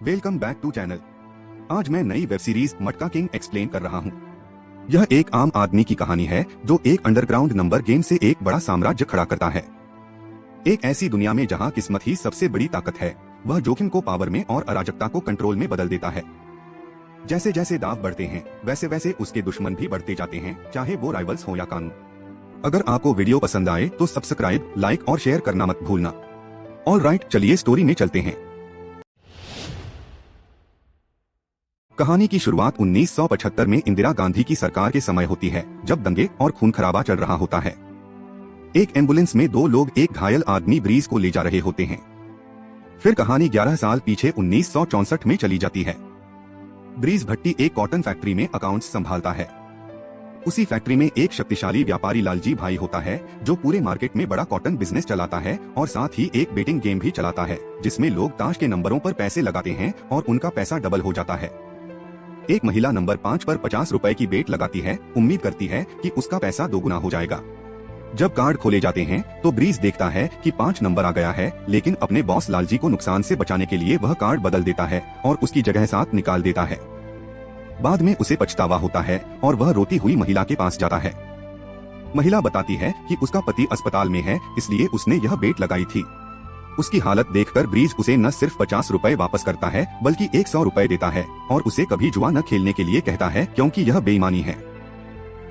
Welcome back to channel. आज मैं नई वेब सीरीज मटका किंग एक्सप्लेन कर रहा हूँ। यह एक आम आदमी की कहानी है जो एक अंडरग्राउंड नंबर गेम से एक बड़ा साम्राज्य खड़ा करता है। एक ऐसी दुनिया में जहाँ किस्मत ही सबसे बड़ी ताकत है, वह जोखिम को पावर में और अराजकता को कंट्रोल में बदल देता है। जैसे जैसे दाव बढ़ते हैं वैसे वैसे उसके दुश्मन भी बढ़ते जाते हैं, चाहे वो राइवल्स हो या कानून। अगर आपको वीडियो पसंद आए तो सब्सक्राइब, लाइक और शेयर करना मत भूलना। ऑलराइट, चलिए स्टोरी में चलते हैं। कहानी की शुरुआत 1975 में इंदिरा गांधी की सरकार के समय होती है, जब दंगे और खून खराबा चल रहा होता है। एक एम्बुलेंस में दो लोग एक घायल आदमी ब्रीज को ले जा रहे होते हैं। फिर कहानी 11 साल पीछे 1964 में चली जाती है। ब्रीज भट्टी एक कॉटन फैक्ट्री में अकाउंट्स संभालता है। उसी फैक्ट्री में एक शक्तिशाली व्यापारी लालजी भाई होता है, जो पूरे मार्केट में बड़ा कॉटन बिजनेस चलाता है और साथ ही एक बेटिंग गेम भी चलाता है, जिसमें लोग ताश के नंबरों पर पैसे लगाते हैं और उनका पैसा डबल हो जाता है। एक महिला नंबर 5 पर 50 रुपए की बेट लगाती है, उम्मीद करती है कि उसका पैसा दोगुना हो जाएगा। जब कार्ड खोले जाते हैं तो ब्रीज देखता है कि 5 नंबर आ गया है, लेकिन अपने बॉस लालजी को नुकसान से बचाने के लिए वह कार्ड बदल देता है और उसकी जगह 7 निकाल देता है। बाद में उसे पछतावा होता है और वह रोती हुई महिला के पास जाता है। महिला बताती है कि उसका पति अस्पताल में है, इसलिए उसने यह बेट लगाई थी। उसकी हालत देखकर ब्रीज उसे न सिर्फ 50 रुपए वापस करता है, बल्कि 100 रुपए देता है और उसे कभी जुआ न खेलने के लिए कहता है, क्योंकि यह बेईमानी है।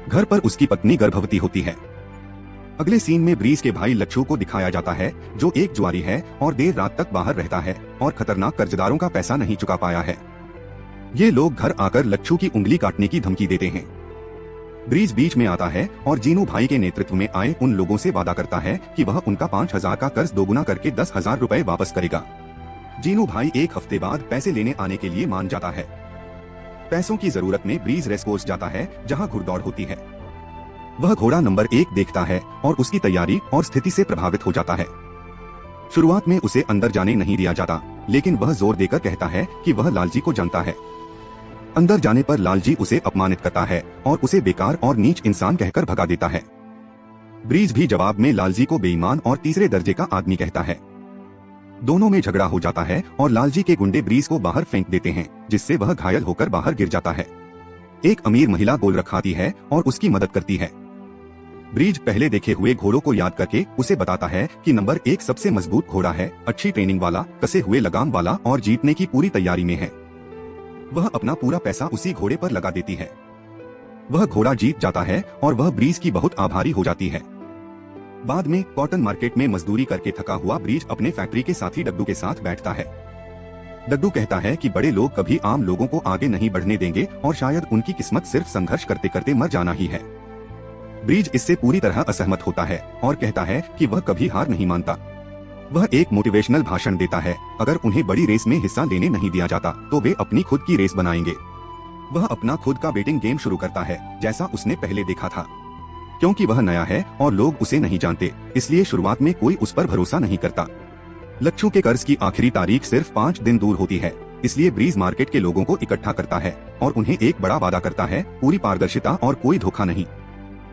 घर पर उसकी पत्नी गर्भवती होती है। अगले सीन में ब्रीज के भाई लच्छू को दिखाया जाता है, जो एक जुआरी है और देर रात तक बाहर रहता है और खतरनाक कर्जदारों का पैसा नहीं चुका पाया है। ये लोग घर आकर लच्छू की उंगली काटने की धमकी देते हैं। ब्रीज बीच में आता है और जीनू भाई के नेतृत्व में आए उन लोगों से वादा करता है कि वह उनका 5000 का कर्ज दोगुना करके 10,000 रुपए वापस करेगा। जीनू भाई एक हफ्ते बाद पैसे लेने आने के लिए मान जाता है। पैसों की जरूरत में ब्रीज रेसकोर्स जाता है, जहां घुड़दौड़ होती है। वह घोड़ा नंबर 1 देखता है और उसकी तैयारी और स्थिति से प्रभावित हो जाता है। शुरुआत में उसे अंदर जाने नहीं दिया जाता, लेकिन वह जोर देकर कहता है कि वह लालजी को जानता है। अंदर जाने पर लालजी उसे अपमानित करता है और उसे बेकार और नीच इंसान कहकर भगा देता है। ब्रीज भी जवाब में लालजी को बेईमान और तीसरे दर्जे का आदमी कहता है। दोनों में झगड़ा हो जाता है और लालजी के गुंडे ब्रीज को बाहर फेंक देते हैं, जिससे वह घायल होकर बाहर गिर जाता है। एक अमीर महिला गोलक खाती है और उसकी मदद करती है। ब्रीज पहले देखे हुए घोड़ों को याद करके उसे बताता है कि नंबर 1 सबसे मजबूत घोड़ा है, अच्छी ट्रेनिंग वाला, कसे हुए लगाम वाला और जीतने की पूरी तैयारी में है। वह अपना पूरा पैसा उसी घोड़े पर लगा देती है। वह घोड़ा जीत जाता है और वह ब्रीज की बहुत आभारी हो जाती है। बाद में कॉटन मार्केट में मजदूरी करके थका हुआ ब्रीज अपने फैक्ट्री के साथी डग्गू के साथ बैठता है। डग्गू कहता है कि बड़े लोग कभी आम लोगों को आगे नहीं बढ़ने देंगे और शायद उनकी किस्मत सिर्फ संघर्ष करते करते मर जाना ही है। ब्रीज इससे पूरी तरह असहमत होता है और कहता है कि वह कभी हार नहीं मानता। वह एक मोटिवेशनल भाषण देता है, अगर उन्हें बड़ी रेस में हिस्सा लेने नहीं दिया जाता तो वे अपनी खुद की रेस बनाएंगे। वह अपना खुद का बेटिंग गेम शुरू करता है, जैसा उसने पहले देखा था। क्योंकि वह नया है और लोग उसे नहीं जानते, इसलिए शुरुआत में कोई उस पर भरोसा नहीं करता। लच्छू के कर्ज की आखिरी तारीख सिर्फ 5 दिन दूर होती है, इसलिए ब्रीज मार्केट के लोगों को इकट्ठा करता है और उन्हें एक बड़ा वादा करता है, पूरी पारदर्शिता और कोई धोखा नहीं।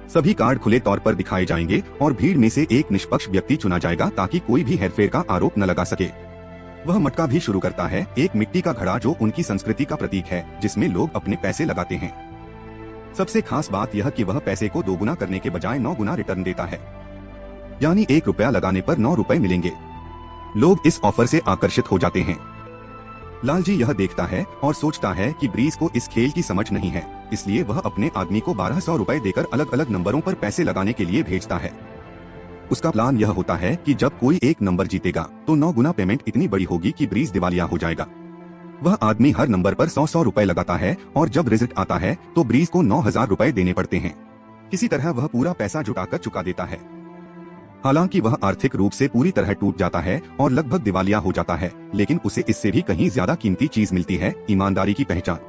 सभी कार्ड खुले तौर पर दिखाए जाएंगे और भीड़ में से एक निष्पक्ष व्यक्ति चुना जाएगा ताकि कोई भी हेरफेर का आरोप न लगा सके। वह मटका भी शुरू करता है, एक मिट्टी का घड़ा जो उनकी संस्कृति का प्रतीक है, जिसमें लोग अपने पैसे लगाते हैं। सबसे खास बात यह कि वह पैसे को दोगुना करने के बजाय 9 गुना रिटर्न देता है, यानी 1 रुपया लगाने पर 9 रुपए मिलेंगे। लोग इस ऑफर से आकर्षित हो जाते हैं। लालजी यह देखता है और सोचता है कि ब्रीज को इस खेल की समझ नहीं है, इसलिए वह अपने आदमी को 1200 रुपए देकर अलग अलग नंबरों पर पैसे लगाने के लिए भेजता है। उसका प्लान यह होता है कि जब कोई एक नंबर जीतेगा तो 9 गुना पेमेंट इतनी बड़ी होगी कि ब्रीज दिवालिया हो जाएगा। वह आदमी हर नंबर पर 100 रुपए लगाता है और जब रिजल्ट आता है तो ब्रीज को 9000 रुपए देने पड़ते हैं। किसी तरह वह पूरा पैसा जुटाकर चुका देता है। हालांकि वह आर्थिक रूप से पूरी तरह टूट जाता है और लगभग दिवालिया हो जाता है, लेकिन उसे इससे भी कहीं ज्यादा कीमती चीज मिलती है, ईमानदारी की पहचान।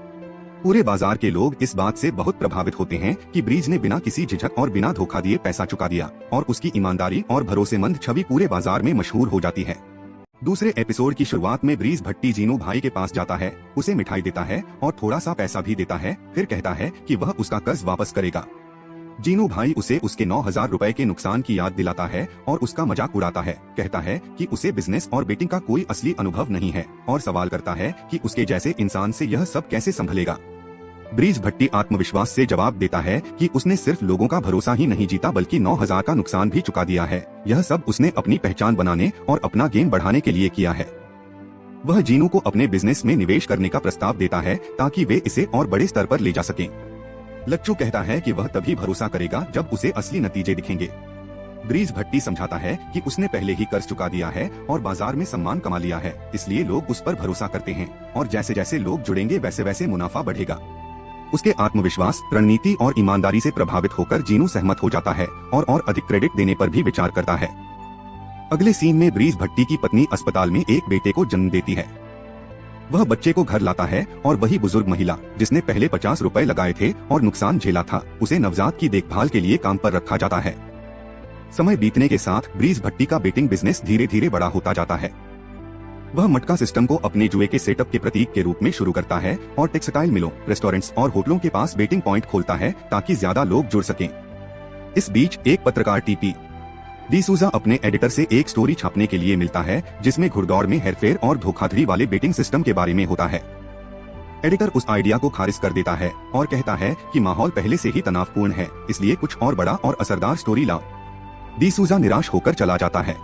पूरे बाजार के लोग इस बात से बहुत प्रभावित होते हैं कि ब्रीज ने बिना किसी झिझक और बिना धोखा दिए पैसा चुका दिया और उसकी ईमानदारी और भरोसेमंद छवि पूरे बाजार में मशहूर हो जाती है। दूसरे एपिसोड की शुरुआत में ब्रीज भट्टी जीनू भाई के पास जाता है, उसे मिठाई देता है और थोड़ा सा पैसा भी देता है, फिर कहता है कि वह उसका कर्ज वापस करेगा। जीनू भाई उसे उसके 9,000 रुपए के नुकसान की याद दिलाता है और उसका मजाक उड़ाता है। कहता है कि उसे बिजनेस और बेटिंग का कोई असली अनुभव नहीं है और सवाल करता है कि उसके जैसे इंसान से यह सब कैसे संभलेगा। ब्रीज भट्टी आत्मविश्वास से जवाब देता है कि उसने सिर्फ लोगों का भरोसा ही नहीं जीता बल्कि 9,000 का नुकसान भी चुका दिया है। यह सब उसने अपनी पहचान बनाने और अपना गेम बढ़ाने के लिए किया है। वह जीनू को अपने बिजनेस में निवेश करने का प्रस्ताव देता है ताकि वे इसे और बड़े स्तर पर ले जा सकें। लच्चू कहता है कि वह तभी भरोसा करेगा जब उसे असली नतीजे दिखेंगे। ब्रीज भट्टी समझाता है कि उसने पहले ही कर्ज चुका दिया है और बाजार में सम्मान कमा लिया है, इसलिए लोग उस पर भरोसा करते हैं और जैसे जैसे लोग जुड़ेंगे वैसे वैसे मुनाफा बढ़ेगा। उसके आत्मविश्वास, रणनीति और ईमानदारी से प्रभावित होकर जीनू सहमत हो जाता है और अधिक क्रेडिट देने पर भी विचार करता है। अगले सीन में ब्रीज भट्टी की पत्नी अस्पताल में एक बेटे को जन्म देती है। वह बच्चे को घर लाता है और वही बुजुर्ग महिला जिसने पहले 50 रुपए लगाए थे और नुकसान झेला था, उसे नवजात की देखभाल के लिए काम पर रखा जाता है। समय बीतने के साथ ब्रीज भट्टी का बेटिंग बिजनेस धीरे धीरे बड़ा होता जाता है। वह मटका सिस्टम को अपने जुए के सेटअप के प्रतीक के रूप में शुरू करता है और टेक्सटाइल मिलों, रेस्टोरेंट्स और होटलों के पास बेटिंग पॉइंट खोलता है ताकि ज्यादा लोग जुड़ सकें। इस बीच एक पत्रकार टीपी डिसूजा अपने एडिटर से एक स्टोरी छापने के लिए मिलता है जिसमें घुड़दौड़ में हेरफेर और धोखाधड़ी वाले बेटिंग सिस्टम के बारे में होता है। एडिटर उस आइडिया को खारिज कर देता है और कहता है कि माहौल पहले से ही तनावपूर्ण है, इसलिए कुछ और बड़ा और असरदार स्टोरी लाओ। डिसूजा निराश होकर चला जाता है।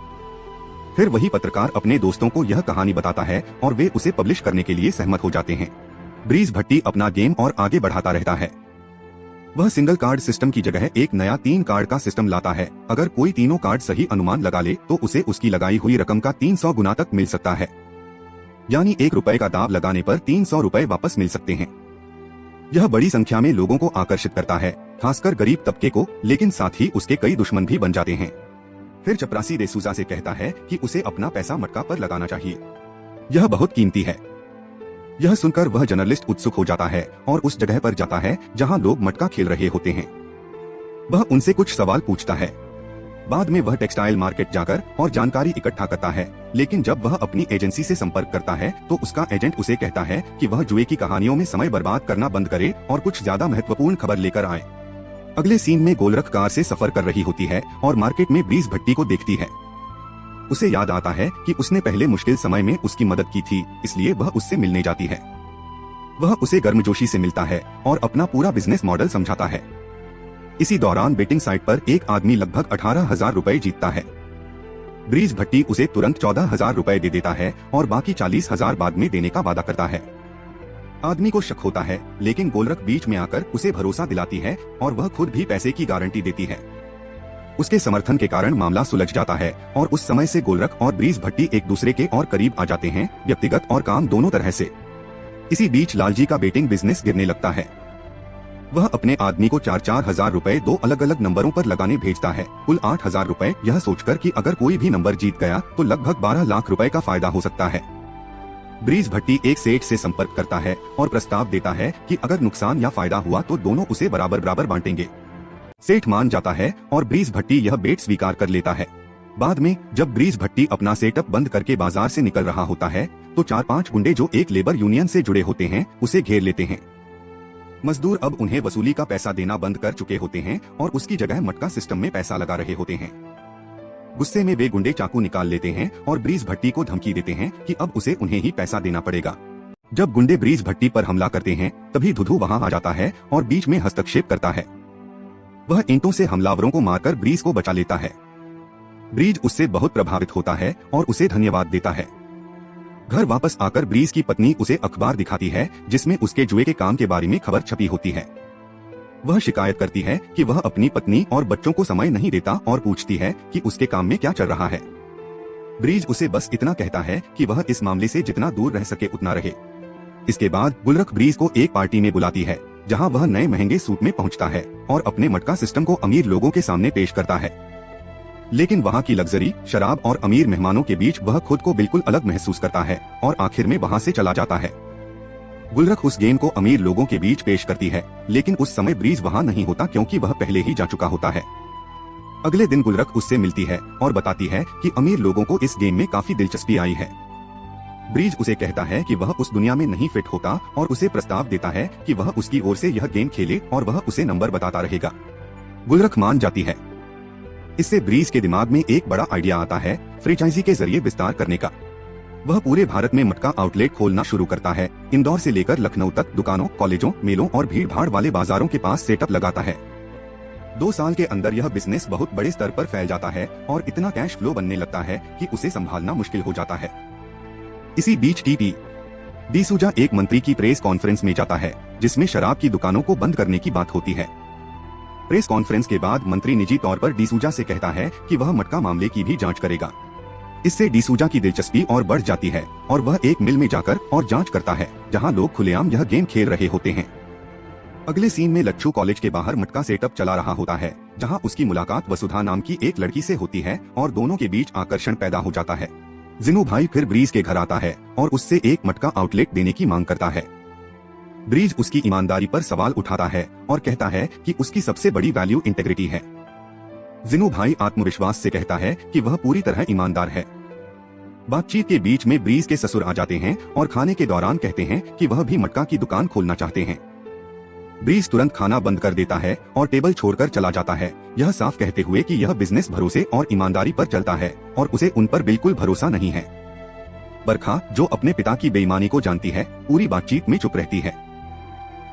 फिर वही पत्रकार अपने दोस्तों को यह कहानी बताता है और वे उसे पब्लिश करने के लिए सहमत हो जाते हैं। ब्रीज भट्टी अपना गेम और आगे बढ़ाता रहता है। वह सिंगल कार्ड सिस्टम की जगह एक नया 3 कार्ड का सिस्टम लाता है। अगर कोई तीनों कार्ड सही अनुमान लगा ले तो उसे उसकी लगाई हुई रकम का 300 गुना तक मिल सकता है, यानी 1 रुपए का दाव लगाने पर 300 रुपए वापस मिल सकते हैं। यह बड़ी संख्या में लोगों को आकर्षित करता है, खासकर गरीब तबके को, लेकिन साथ ही उसके कई दुश्मन भी बन जाते हैं। फिर चपरासी डिसूजा से कहता है कि उसे अपना पैसा मटका पर लगाना चाहिए, यह बहुत कीमती है। यह सुनकर वह जर्नलिस्ट उत्सुक हो जाता है और उस जगह पर जाता है जहां लोग मटका खेल रहे होते हैं। वह उनसे कुछ सवाल पूछता है। बाद में वह टेक्सटाइल मार्केट जाकर और जानकारी इकट्ठा करता है, लेकिन जब वह अपनी एजेंसी से संपर्क करता है तो उसका एजेंट उसे कहता है कि वह जुए की कहानियों में समय बर्बाद करना बंद करे और कुछ ज्यादा महत्वपूर्ण खबर लेकर आए। अगले सीन में गोलरख कार से सफर कर रही होती है और मार्केट में ब्रीज भट्टी को देखती है। उसे याद आता है कि उसने पहले मुश्किल समय में उसकी मदद की थी, इसलिए वह उससे मिलने जाती है। वह उसे गर्मजोशी से मिलता है और अपना पूरा बिजनेस मॉडल समझाता है। इसी दौरान बेटिंग साइट पर एक आदमी लगभग 18,000 रुपए जीतता है। ब्रीज भट्टी उसे तुरंत 14,000 रुपए दे देता है और बाकी 40,000 बाद में देने का वादा करता है। आदमी को शक होता है, लेकिन गोलरख बीच में आकर उसे भरोसा दिलाती है और वह खुद भी पैसे की गारंटी देती है। उसके समर्थन के कारण मामला सुलझ जाता है और उस समय से गोलरख और ब्रीज भट्टी एक दूसरे के और करीब आ जाते हैं, व्यक्तिगत और काम दोनों तरह से। इसी बीच लालजी का बेटिंग बिजनेस गिरने लगता है। वह अपने आदमी को 4-4 हजार रुपए 2 अलग अलग नंबरों पर लगाने भेजता है, कुल 8,000 रुपए, यह सोचकर कि अगर कोई भी नंबर जीत गया तो लगभग 12 लाख रुपए का फायदा हो सकता है। ब्रीज भट्टी एक सेठ से संपर्क करता है और प्रस्ताव देता है कि अगर नुकसान या फायदा हुआ तो दोनों उसे बराबर बराबर बांटेंगे। सेठ मान जाता है और ब्रीज भट्टी यह बेट स्वीकार कर लेता है। बाद में जब ब्रीज भट्टी अपना सेटअप बंद करके बाजार से निकल रहा होता है तो 4-5 गुंडे जो एक लेबर यूनियन से जुड़े होते हैं उसे घेर लेते हैं। मजदूर अब उन्हें वसूली का पैसा देना बंद कर चुके होते हैं और उसकी जगह मटका सिस्टम में पैसा लगा रहे होते हैं। गुस्से में वे गुंडे चाकू निकाल लेते हैं और ब्रीज भट्टी को धमकी देते हैं कि अब उसे उन्हें ही पैसा देना पड़ेगा। जब गुंडे ब्रीज भट्टी पर हमला करते हैं तभी धुधु वहां आ जाता है और बीच में हस्तक्षेप करता है। वह ईंटों से हमलावरों को मारकर ब्रीज को बचा लेता है। ब्रीज उससे बहुत प्रभावित होता है और उसे धन्यवाद देता है। घर वापस आकर ब्रीज की पत्नी उसे अखबार दिखाती है जिसमें उसके जुए के काम के बारे में खबर छपी होती है। वह शिकायत करती है कि वह अपनी पत्नी और बच्चों को समय नहीं देता और पूछती है कि उसके काम में क्या चल रहा है। ब्रीज उसे बस इतना कहता है कि वह इस मामले से जितना दूर रह सके उतना रहे। इसके बाद गुलरख ब्रीज को एक पार्टी में बुलाती है जहां वह नए महंगे सूट में पहुंचता है और अपने मटका सिस्टम को अमीर लोगों के सामने पेश करता है। लेकिन वहां की लग्जरी, शराब और अमीर मेहमानों के बीच वह खुद को बिल्कुल अलग महसूस करता है और आखिर में वहां से चला जाता है। गुलरख उस गेम को अमीर लोगों के बीच पेश करती है, लेकिन उस समय ब्रीज वहां नहीं होता क्योंकि वह पहले ही जा चुका होता है। अगले दिन गुलरख उससे मिलती है और बताती है कि अमीर लोगों को इस गेम में काफी दिलचस्पी आई है। ब्रीज उसे कहता है कि वह उस दुनिया में नहीं फिट होता और उसे प्रस्ताव देता है कि वह उसकी ओर से यह गेम खेले और वह उसे नंबर बताता रहेगा। गुलरख मान जाती है। इससे ब्रीज के दिमाग में एक बड़ा आइडिया आता है फ्रेंचाइजी के जरिए विस्तार करने का। वह पूरे भारत में मटका आउटलेट खोलना शुरू करता है। इंदौर से लेकर लखनऊ तक दुकानों, कॉलेजों, मेलों और भीड़ भाड़ वाले बाजारों के पास सेटअप लगाता है। 2 साल के अंदर यह बिजनेस बहुत बड़े स्तर पर फैल जाता है और इतना कैश फ्लो बनने लगता है कि उसे संभालना मुश्किल हो जाता है। इसी बीच टी.टी. डिसूजा एक मंत्री की प्रेस कॉन्फ्रेंस में जाता है जिसमें शराब की दुकानों को बंद करने की बात होती है। प्रेस कॉन्फ्रेंस के बाद मंत्री निजी तौर पर डिसूजा से कहता है कि वह मटका मामले की भी जांच करेगा। इससे डिसूजा की दिलचस्पी और बढ़ जाती है और वह एक मिल में जाकर और जांच करता है जहां लोग खुलेआम यह गेम खेल रहे होते हैं। अगले सीन में लच्छू कॉलेज के बाहर मटका सेटअप चला रहा होता है जहां उसकी मुलाकात वसुधा नाम की एक लड़की से होती है और दोनों के बीच आकर्षण पैदा हो जाता है। जिनू भाई फिर ब्रीज के घर आता है और उससे एक मटका आउटलेट देने की मांग करता है। ब्रीज उसकी ईमानदारी पर सवाल उठाता है और कहता है कि उसकी सबसे बड़ी वैल्यू इंटेग्रिटी है। जिनू भाई आत्मविश्वास से कहता है कि वह पूरी तरह ईमानदार है। बातचीत के बीच में ब्रीज के ससुर आ जाते हैं और खाने के दौरान कहते हैं कि वह भी मटका की दुकान खोलना चाहते हैं। ब्रीज तुरंत खाना बंद कर देता है और टेबल छोड़कर चला जाता है, यह साफ कहते हुए कि यह बिजनेस भरोसे और ईमानदारी पर चलता है और उसे उन पर बिल्कुल भरोसा नहीं है। बरखा, जो अपने पिता की बेईमानी को जानती है, पूरी बातचीत में चुप रहती है।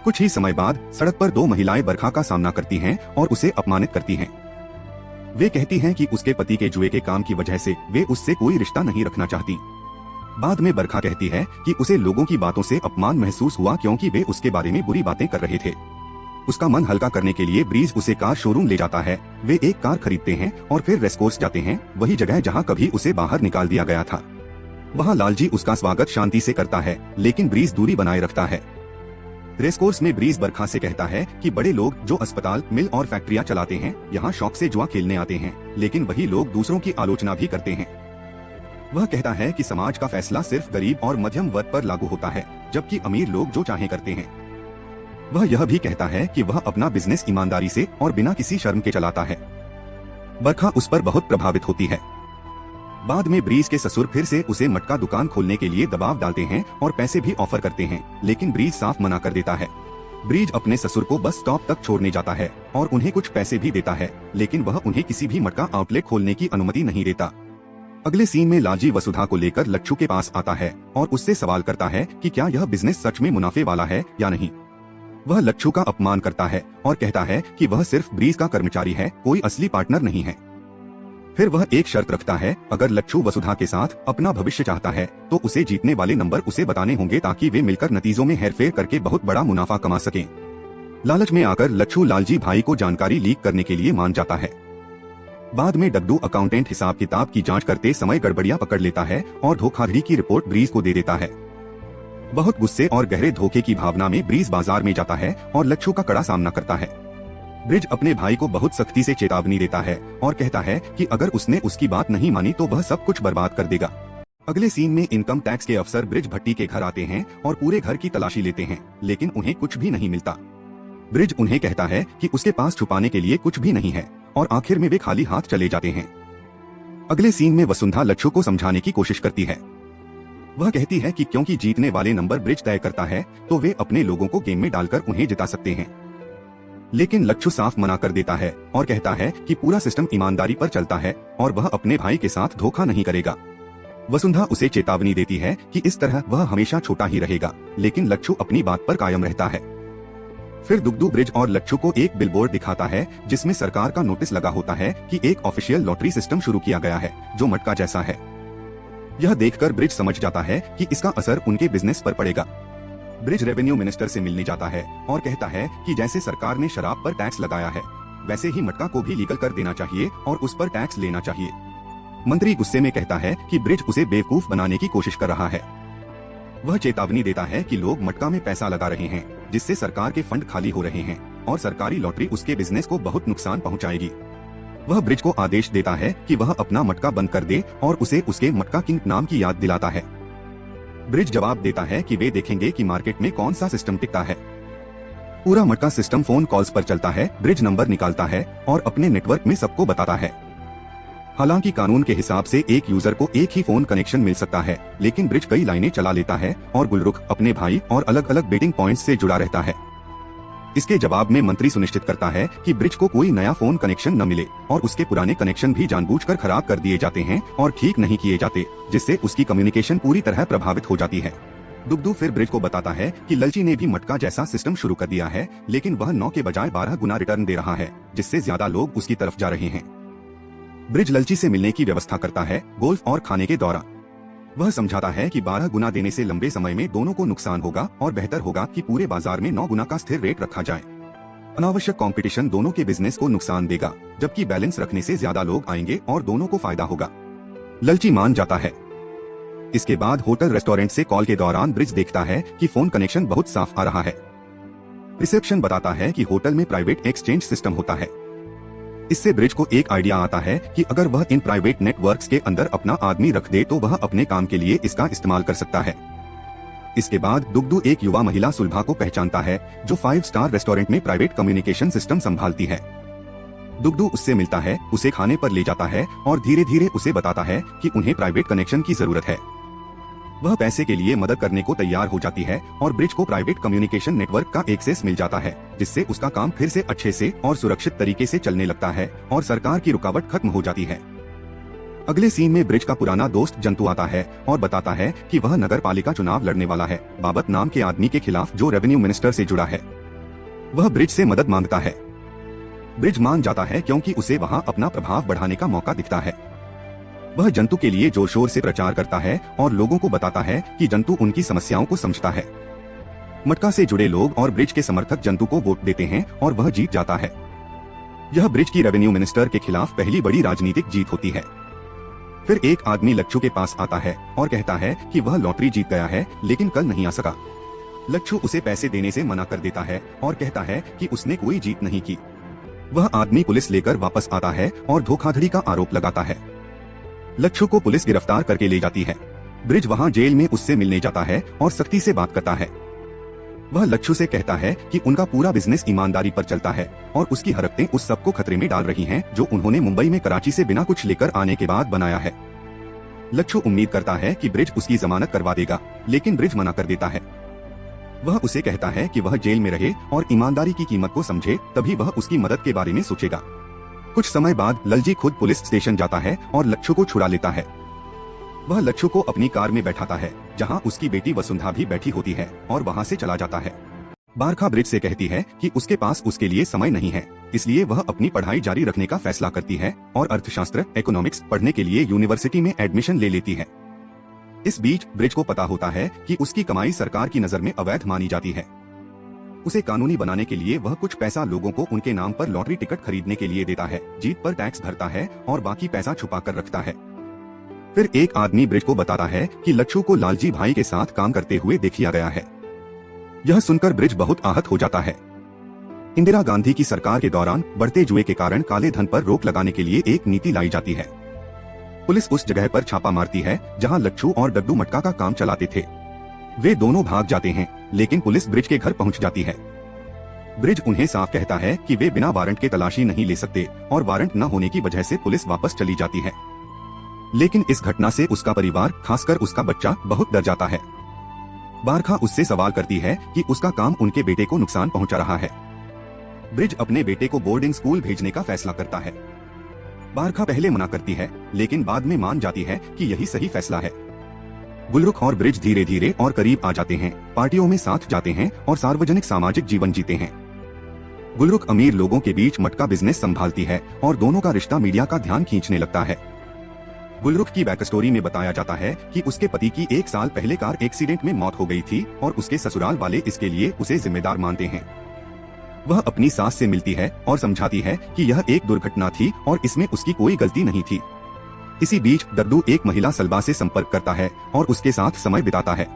कुछ ही समय बाद सड़क पर 2 महिलाएं बरखा का सामना करती हैं और उसे अपमानित करती हैं। वे कहती हैं कि उसके पति के जुए के काम की वजह से वे उससे कोई रिश्ता नहीं रखना चाहती। बाद में बरखा कहती है कि उसे लोगों की बातों से अपमान महसूस हुआ क्योंकि वे उसके बारे में बुरी बातें कर रहे थे। उसका मन हल्का करने के लिए ब्रीज उसे कार शोरूम ले जाता है। वे एक कार खरीदते हैं और फिर रेसकोर्स जाते हैं, वही जगह जहां कभी उसे बाहर निकाल दिया गया था। वहां लालजी उसका स्वागत शांति से करता है, लेकिन ब्रीज दूरी बनाए रखता है। रेसकोर्स में ब्रीज बरखा से कहता है कि बड़े लोग जो अस्पताल, मिल और फैक्ट्रियां चलाते हैं, यहाँ शौक से जुआ खेलने आते हैं, लेकिन वही लोग दूसरों की आलोचना भी करते हैं। वह कहता है कि समाज का फैसला सिर्फ गरीब और मध्यम वर्ग पर लागू होता है, जबकि अमीर लोग जो चाहे करते हैं। वह यह भी कहता है कि वह अपना बिजनेस ईमानदारी से और बिना किसी शर्म के चलाता है। बरखा उस पर बहुत प्रभावित होती है। बाद में ब्रीज के ससुर फिर से उसे मटका दुकान खोलने के लिए दबाव डालते हैं और पैसे भी ऑफर करते हैं, लेकिन ब्रीज साफ मना कर देता है। ब्रीज अपने ससुर को बस स्टॉप तक छोड़ने जाता है और उन्हें कुछ पैसे भी देता है, लेकिन वह उन्हें किसी भी मटका आउटलेट खोलने की अनुमति नहीं देता। अगले सीन में लालजी वसुधा को लेकर लच्छू के पास आता है और उससे सवाल करता है कि क्या यह बिजनेस सच में मुनाफे वाला है या नहीं। वह लच्छू का अपमान करता है और कहता है कि वह सिर्फ ब्रीज का कर्मचारी है, कोई असली पार्टनर नहीं है। फिर वह एक शर्त रखता है, अगर लच्छू वसुधा के साथ अपना भविष्य चाहता है तो उसे जीतने वाले नंबर उसे बताने होंगे ताकि वे मिलकर नतीजों में हेरफेर करके बहुत बड़ा मुनाफा कमा सकें। लालच में आकर लच्छू लालजी भाई को जानकारी लीक करने के लिए मान जाता है। बाद में डग्डू अकाउंटेंट हिसाब किताब की जांच करते समय गड़बड़ियां पकड़ लेता है और धोखाधड़ी की रिपोर्ट ब्रीज को दे देता है। बहुत गुस्से और गहरे धोखे की भावना में ब्रीज बाजार में जाता है और लच्छू का कड़ा सामना करता है। ब्रिज अपने भाई को बहुत सख्ती से चेतावनी देता है और कहता है कि अगर उसने उसकी बात नहीं मानी तो वह सब कुछ बर्बाद कर देगा। अगले सीन में इनकम टैक्स के अफसर ब्रिज भट्टी के घर आते हैं और पूरे घर की तलाशी लेते हैं, लेकिन उन्हें कुछ भी नहीं मिलता। ब्रिज उन्हें कहता है कि उसके पास छुपाने के लिए कुछ भी नहीं है और आखिर में वे खाली हाथ चले जाते हैं। अगले सीन में वसुंधा लच्छू को समझाने की कोशिश करती है। वह कहती है कि क्योंकि जीतने वाले नंबर ब्रिज तय करता है तो वे अपने लोगों को गेम में डालकर उन्हें जिता सकते हैं, लेकिन लच्छू साफ मना कर देता है और कहता है कि पूरा सिस्टम ईमानदारी पर चलता है और वह अपने भाई के साथ धोखा नहीं करेगा। वसुंधा उसे चेतावनी देती है कि इस तरह वह हमेशा छोटा ही रहेगा, लेकिन लच्छू अपनी बात पर कायम रहता है। फिर दुग्धू ब्रिज और लच्छू को एक बिलबोर्ड दिखाता है जिसमें सरकार का नोटिस लगा होता है कि एक ऑफिशियल लॉटरी सिस्टम शुरू किया गया है जो मटका जैसा है। यह देखकर ब्रिज समझ जाता है कि इसका असर उनके बिजनेस पर पड़ेगा। ब्रिज रेवेन्यू मिनिस्टर से मिलने जाता है और कहता है कि जैसे सरकार ने शराब पर टैक्स लगाया है, वैसे ही मटका को भी लीगल कर देना चाहिए और उस पर टैक्स लेना चाहिए। मंत्री गुस्से में कहता है कि ब्रिज उसे बेवकूफ बनाने की कोशिश कर रहा है। वह चेतावनी देता है कि लोग मटका में पैसा लगा रहे हैं, जिससे सरकार के फंड खाली हो रहे हैं और सरकारी लॉटरी उसके बिजनेस को बहुत नुकसान पहुंचाएगी। वह ब्रिज को आदेश देता है कि वह अपना मटका बंद कर दे और उसे उसके मटका किंग नाम की याद दिलाता है। ब्रिज जवाब देता है कि वे देखेंगे कि मार्केट में कौन सा सिस्टम टिकता है। पूरा मटका सिस्टम फोन कॉल्स पर चलता है। ब्रिज नंबर निकालता है और अपने नेटवर्क में सबको बताता है। हालांकि कानून के हिसाब से एक यूजर को एक ही फोन कनेक्शन मिल सकता है, लेकिन ब्रिज कई लाइनें चला लेता है और गुलरुख अपने भाई और अलग अलग बेटिंग पॉइंट्स से जुड़ा रहता है। इसके जवाब में मंत्री सुनिश्चित करता है कि ब्रिज को कोई नया फोन कनेक्शन न मिले और उसके पुराने कनेक्शन भी जानबूझकर खराब कर दिए जाते हैं और ठीक नहीं किए जाते, जिससे उसकी कम्युनिकेशन पूरी तरह प्रभावित हो जाती है। दुग्धू फिर ब्रिज को बताता है कि ललची ने भी मटका जैसा सिस्टम शुरू कर दिया है, लेकिन वह 9 के बजाय 12 गुना रिटर्न दे रहा है, जिससे ज्यादा लोग उसकी तरफ जा रहे हैं। ब्रिज ललची से मिलने की व्यवस्था करता है गोल्फ और खाने के दौरान। वह समझाता है कि 12 गुना देने से लंबे समय में दोनों को नुकसान होगा और बेहतर होगा कि पूरे बाजार में 9 गुना का स्थिर रेट रखा जाए। अनावश्यक कंपटीशन दोनों के बिजनेस को नुकसान देगा, जबकि बैलेंस रखने से ज्यादा लोग आएंगे और दोनों को फायदा होगा। ललची मान जाता है। इसके बाद होटल रेस्टोरेंट से कॉल के दौरान ब्रिज देखता है कि फोन कनेक्शन बहुत साफ आ रहा है। रिसेप्शन बताता है कि होटल में प्राइवेट एक्सचेंज सिस्टम होता है। इससे ब्रिज को एक आइडिया आता है कि अगर वह इन प्राइवेट नेटवर्क्स के अंदर अपना आदमी रख दे तो वह अपने काम के लिए इसका इस्तेमाल कर सकता है। इसके बाद दुग्धू एक युवा महिला सुलभा को पहचानता है जो 5 स्टार रेस्टोरेंट में प्राइवेट कम्युनिकेशन सिस्टम संभालती है। दुग्धू उससे मिलता है, उसे खाने पर ले जाता है और धीरे धीरे उसे बताता है कि उन्हें प्राइवेट कनेक्शन की जरूरत है। वह पैसे के लिए मदद करने को तैयार हो जाती है और ब्रिज को प्राइवेट कम्युनिकेशन नेटवर्क का एक्सेस मिल जाता है, जिससे उसका काम फिर से अच्छे से और सुरक्षित तरीके से चलने लगता है और सरकार की रुकावट खत्म हो जाती है। अगले सीन में ब्रिज का पुराना दोस्त जंतु आता है और बताता है कि वह नगर पालिका चुनाव लड़ने वाला है बाबत नाम के आदमी के खिलाफ जो रेवेन्यू मिनिस्टर से जुड़ा है। वह ब्रिज से मदद मांगता है। ब्रिज मान जाता है क्योंकि उसे वहां अपना प्रभाव बढ़ाने का मौका दिखता है। वह जंतु के लिए जोर शोर से प्रचार करता है और लोगों को बताता है कि जंतु उनकी समस्याओं को समझता है। मटका से जुड़े लोग और ब्रिज के समर्थक जंतु को वोट देते हैं और वह जीत जाता है। यह ब्रिज की रेवेन्यू मिनिस्टर के खिलाफ पहली बड़ी राजनीतिक जीत होती है। फिर एक आदमी लच्छू के पास आता है और कहता है कि वह लॉटरी जीत गया है लेकिन कल नहीं आ सका। लच्छू उसे पैसे देने से मना कर देता है और कहता है कि उसने कोई जीत नहीं की। वह आदमी पुलिस लेकर वापस आता है और धोखाधड़ी का आरोप लगाता है। लच्छू को पुलिस गिरफ्तार करके ले जाती है। ब्रिज वहां जेल में उससे मिलने जाता है और सख्ती से बात करता है। वह लच्छू से कहता है कि उनका पूरा बिजनेस ईमानदारी पर चलता है और उसकी हरकतें उस सबको खतरे में डाल रही हैं जो उन्होंने मुंबई में कराची से बिना कुछ लेकर आने के बाद बनाया है। लच्छू उम्मीद करता है कि ब्रिज उसकी जमानत करवा देगा, लेकिन ब्रिज मना कर देता है। वह उसे कहता है कि वह जेल में रहे और ईमानदारी की कीमत को समझे, तभी वह उसकी मदद के बारे में सोचेगा। कुछ समय बाद ललजी खुद पुलिस स्टेशन जाता है और लच्छू को छुड़ा लेता है। वह लच्छू को अपनी कार में बैठाता है, जहां उसकी बेटी वसुंधरा भी बैठी होती है, और वहां से चला जाता है। बारखा ब्रिज से कहती है कि उसके पास उसके लिए समय नहीं है, इसलिए वह अपनी पढ़ाई जारी रखने का फैसला करती है और अर्थशास्त्र इकोनॉमिक्स पढ़ने के लिए यूनिवर्सिटी में एडमिशन ले लेती है। इस बीच ब्रिज को पता होता है कि उसकी कमाई सरकार की नजर में अवैध मानी जाती है। उसे कानूनी बनाने के लिए वह कुछ पैसा लोगों को उनके नाम पर लॉटरी टिकट खरीदने के लिए देता है, जीत पर टैक्स भरता है और बाकी पैसा छुपा कर रखता है। फिर एक आदमी ब्रिज को बताता है कि लच्छू को लालजी भाई के साथ काम करते हुए देखा गया है। यह सुनकर ब्रिज बहुत आहत हो जाता है। इंदिरा गांधी की सरकार के दौरान बढ़ते जुए के कारण काले धन पर रोक लगाने के लिए एक नीति लाई जाती है। पुलिस उस जगह पर छापा मारती है जहां लच्छू और डड्डू मटका का काम चलाते थे। वे दोनों भाग जाते हैं, लेकिन पुलिस ब्रिज के घर पहुंच जाती है। ब्रिज उन्हें साफ कहता है कि वे बिना वारंट के तलाशी नहीं ले सकते और वारंट न होने की वजह से पुलिस वापस चली जाती है। लेकिन इस घटना से उसका परिवार, खासकर उसका बच्चा, बहुत डर जाता है। बारखा उससे सवाल करती है कि उसका काम उनके बेटे को नुकसान पहुंचा रहा है। ब्रिज अपने बेटे को बोर्डिंग स्कूल भेजने का फैसला करता है। बारखा पहले मना करती है, लेकिन बाद में मान जाती है कि यही सही फैसला है। गुलरुख और ब्रिज धीरे धीरे और करीब आ जाते हैं, पार्टियों में साथ जाते हैं और सार्वजनिक सामाजिक जीवन जीते हैं। गुलरुख अमीर लोगों के बीच मटका बिजनेस संभालती है और दोनों का रिश्ता मीडिया का ध्यान खींचने लगता है। गुलरुख की बैक स्टोरी में बताया जाता है कि उसके पति की 1 साल पहले कार एक्सीडेंट में मौत हो गई थी और उसके ससुराल वाले इसके लिए उसे जिम्मेदार मानते हैं। वह अपनी सास से मिलती है और समझाती है कि यह एक दुर्घटना थी और इसमें उसकी कोई गलती नहीं थी। इसी बीच डड्डू एक महिला सलबा से संपर्क करता है और उसके साथ समय बिताता है।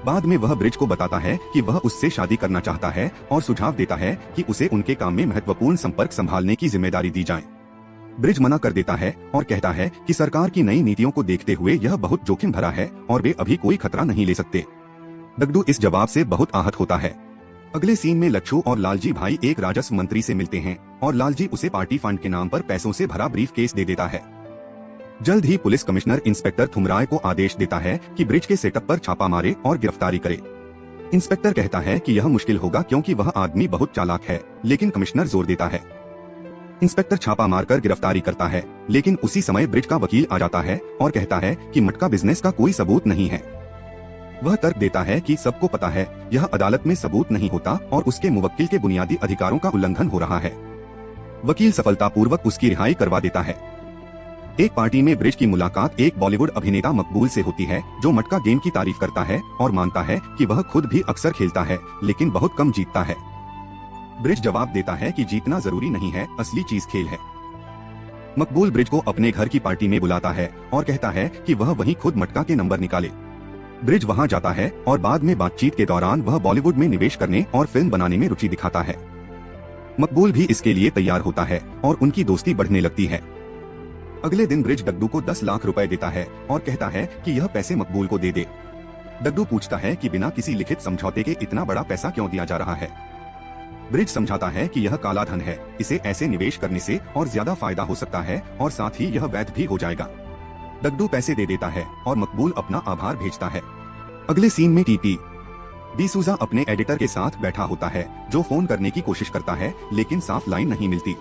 बाद में वह ब्रिज को बताता है कि वह उससे शादी करना चाहता है और सुझाव देता है कि उसे उनके काम में महत्वपूर्ण संपर्क संभालने की जिम्मेदारी दी जाए। ब्रिज मना कर देता है और कहता है कि सरकार की नई नीतियों को देखते हुए यह बहुत जोखिम भरा है और वे अभी कोई खतरा नहीं ले सकते। डड्डू इस जवाब से बहुत आहत होता है। अगले सीन में लच्छू और लालजी भाई एक राजस्व मंत्री से मिलते हैं और लालजी उसे पार्टी फंड के नाम पर पैसों से भरा ब्रीफ केस दे देता है। जल्द ही पुलिस कमिश्नर इंस्पेक्टर थुमराय को आदेश देता है कि ब्रिज के सेटअप पर छापा मारे और गिरफ्तारी करे। इंस्पेक्टर कहता है कि यह मुश्किल होगा क्योंकि वह आदमी बहुत चालाक है, लेकिन कमिश्नर जोर देता है। इंस्पेक्टर छापा मारकर गिरफ्तारी करता है, लेकिन उसी समय ब्रिज का वकील आ जाता है और कहता है कि मटका बिजनेस का कोई सबूत नहीं है। वह तर्क देता है कि सबको पता है यह अदालत में सबूत नहीं होता और उसके मुवक्किल के बुनियादी अधिकारों का उल्लंघन हो रहा है। वकील सफलतापूर्वक उसकी रिहाई करवा देता है। एक पार्टी में ब्रिज की मुलाकात एक बॉलीवुड अभिनेता मकबूल से होती है, जो मटका गेम की तारीफ करता है और मानता है कि वह खुद भी अक्सर खेलता है, लेकिन बहुत कम जीतता है। ब्रिज जवाब देता है कि जीतना जरूरी नहीं है, असली चीज खेल है। मकबूल ब्रिज को अपने घर की पार्टी में बुलाता है और कहता है कि वह वहीं खुद मटका के नंबर निकाले। ब्रिज वहां जाता है और बाद में बातचीत के दौरान वह बॉलीवुड में निवेश करने और फिल्म बनाने में रुचि दिखाता है। मकबूल भी इसके लिए तैयार होता है और उनकी दोस्ती बढ़ने लगती है। अगले दिन ब्रिज डग्गू को 10 लाख रुपए देता है और कहता है कि यह पैसे मकबूल को दे दे। डग्गू पूछता है कि बिना किसी लिखित समझौते के इतना बड़ा पैसा क्यों दिया जा रहा है। ब्रिज समझाता है कि यह काला धन है, इसे ऐसे निवेश करने से और ज्यादा फायदा हो सकता है और साथ ही यह वैध भी हो जाएगा। डग्गू पैसे दे देता है और मकबूल अपना आभार भेजता है। अगले सीन में टीपी डिसूजा अपने एडिटर के साथ बैठा होता है, जो फोन करने की कोशिश करता है लेकिन साफ लाइन नहीं मिलती।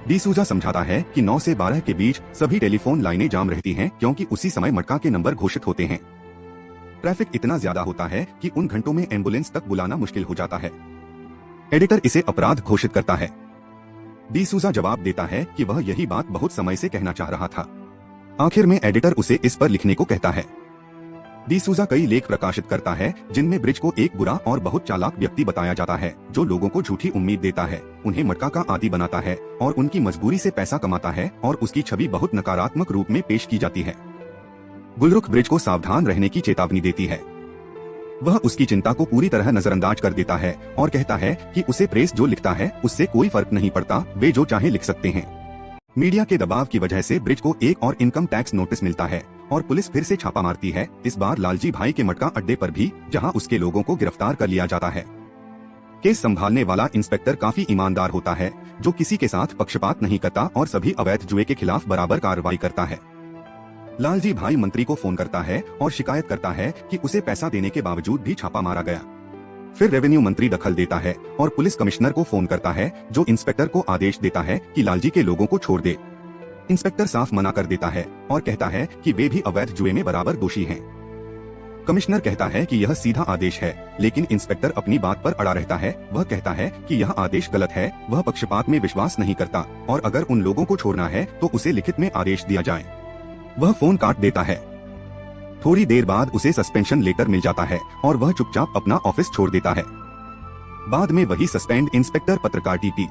डिसूजा समझाता है कि 9 से 12 के बीच सभी टेलीफोन लाइनें जाम रहती हैं क्योंकि उसी समय मटका के नंबर घोषित होते हैं। ट्रैफिक इतना ज्यादा होता है कि उन घंटों में एम्बुलेंस तक बुलाना मुश्किल हो जाता है। एडिटर इसे अपराध घोषित करता है। डिसूजा जवाब देता है कि वह यही बात बहुत समय से कहना चाह रहा था। आखिर में एडिटर उसे इस पर लिखने को कहता है। डिसूजा कई लेख प्रकाशित करता है जिनमें ब्रिज को एक बुरा और बहुत चालाक व्यक्ति बताया जाता है, जो लोगों को झूठी उम्मीद देता है, उन्हें मटका का आदी बनाता है और उनकी मजबूरी से पैसा कमाता है, और उसकी छवि बहुत नकारात्मक रूप में पेश की जाती है। गुलरुख ब्रिज को सावधान रहने की चेतावनी देती है। वह उसकी चिंता को पूरी तरह नजरअंदाज कर देता है और कहता है कि उसे प्रेस जो लिखता है उससे कोई फर्क नहीं पड़ता, वे जो चाहे लिख सकते हैं। मीडिया के दबाव की वजह से ब्रिज को एक और इनकम टैक्स नोटिस मिलता है और पुलिस फिर से छापा मारती है, इस बार लालजी भाई के मटका अड्डे पर भी, जहां उसके लोगों को गिरफ्तार कर लिया जाता है। केस संभालने वाला इंस्पेक्टर काफी ईमानदार होता है, जो किसी के साथ पक्षपात नहीं करता और सभी अवैध जुए के खिलाफ बराबर कार्रवाई करता है। लालजी भाई मंत्री को फोन करता है और शिकायत करता है कि उसे पैसा देने के बावजूद भी छापा मारा गया। फिर रेवेन्यू मंत्री दखल देता है और पुलिस कमिश्नर को फोन करता है, जो इंस्पेक्टर को आदेश देता है कि लालजी के लोगों को छोड़ दे। इंस्पेक्टर साफ मना कर देता है और कहता है कि वे भी अवैध जुए में बराबर दोषी हैं। कमिश्नर कहता है कि यह सीधा आदेश है, लेकिन इंस्पेक्टर अपनी बात पर अड़ा रहता है। वह कहता है कि यह आदेश गलत है, वह पक्षपात में विश्वास नहीं करता और अगर उन लोगों को छोड़ना है तो उसे लिखित में आदेश दिया जाए। वह फोन काट देता है। थोड़ी देर बाद उसे सस्पेंशन लेटर मिल जाता है और वह चुपचाप अपना ऑफिस छोड़ देता है। बाद में वही सस्पेंड इंस्पेक्टर पत्रकार टीपी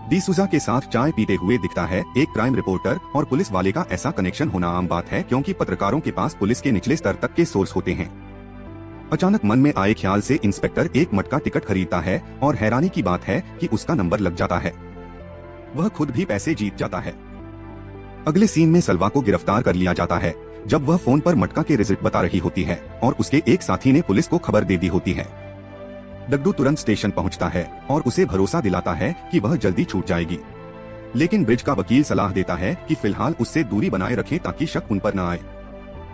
डिसूजा के साथ चाय पीते हुए दिखता है। एक क्राइम रिपोर्टर और पुलिस वाले का ऐसा कनेक्शन होना आम बात है, क्योंकि पत्रकारों के पास पुलिस के निचले स्तर तक के सोर्स होते हैं। अचानक मन में आए ख्याल से इंस्पेक्टर एक मटका टिकट खरीदता है और हैरानी की बात है कि उसका नंबर लग जाता है। वह खुद भी पैसे जीत जाता है। अगले सीन में सलवा को गिरफ्तार कर लिया जाता है, जब वह फोन पर मटका के रिजल्ट बता रही होती है और उसके एक साथी ने पुलिस को खबर दे दी होती है। डग्गू तुरंत स्टेशन पहुंचता है और उसे भरोसा दिलाता है कि वह जल्दी छूट जाएगी, लेकिन ब्रिज का वकील सलाह देता है कि फिलहाल उससे दूरी बनाए रखें ताकि शक उन पर न आए।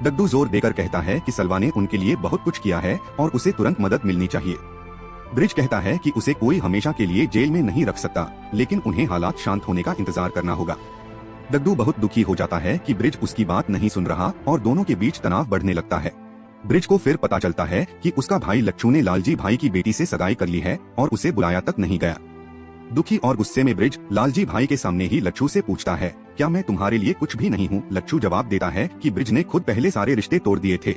डग्गू जोर देकर कहता है कि सलवा ने उनके लिए बहुत कुछ किया है और उसे तुरंत मदद मिलनी चाहिए। ब्रिज कहता है कि उसे कोई हमेशा के लिए जेल में नहीं रख सकता, लेकिन उन्हें हालात शांत होने का इंतजार करना होगा। डग्गू बहुत दुखी हो जाता है कि ब्रिज उसकी बात नहीं सुन रहा और दोनों के बीच तनाव बढ़ने लगता है। ब्रिज को फिर पता चलता है कि उसका भाई लच्छू ने लालजी भाई की बेटी से सगाई कर ली है और उसे बुलाया तक नहीं गया। दुखी और गुस्से में ब्रिज लालजी भाई के सामने ही लच्छू से पूछता है, क्या मैं तुम्हारे लिए कुछ भी नहीं हूँ? लच्छू जवाब देता है कि ब्रिज ने खुद पहले सारे रिश्ते तोड़ दिए थे।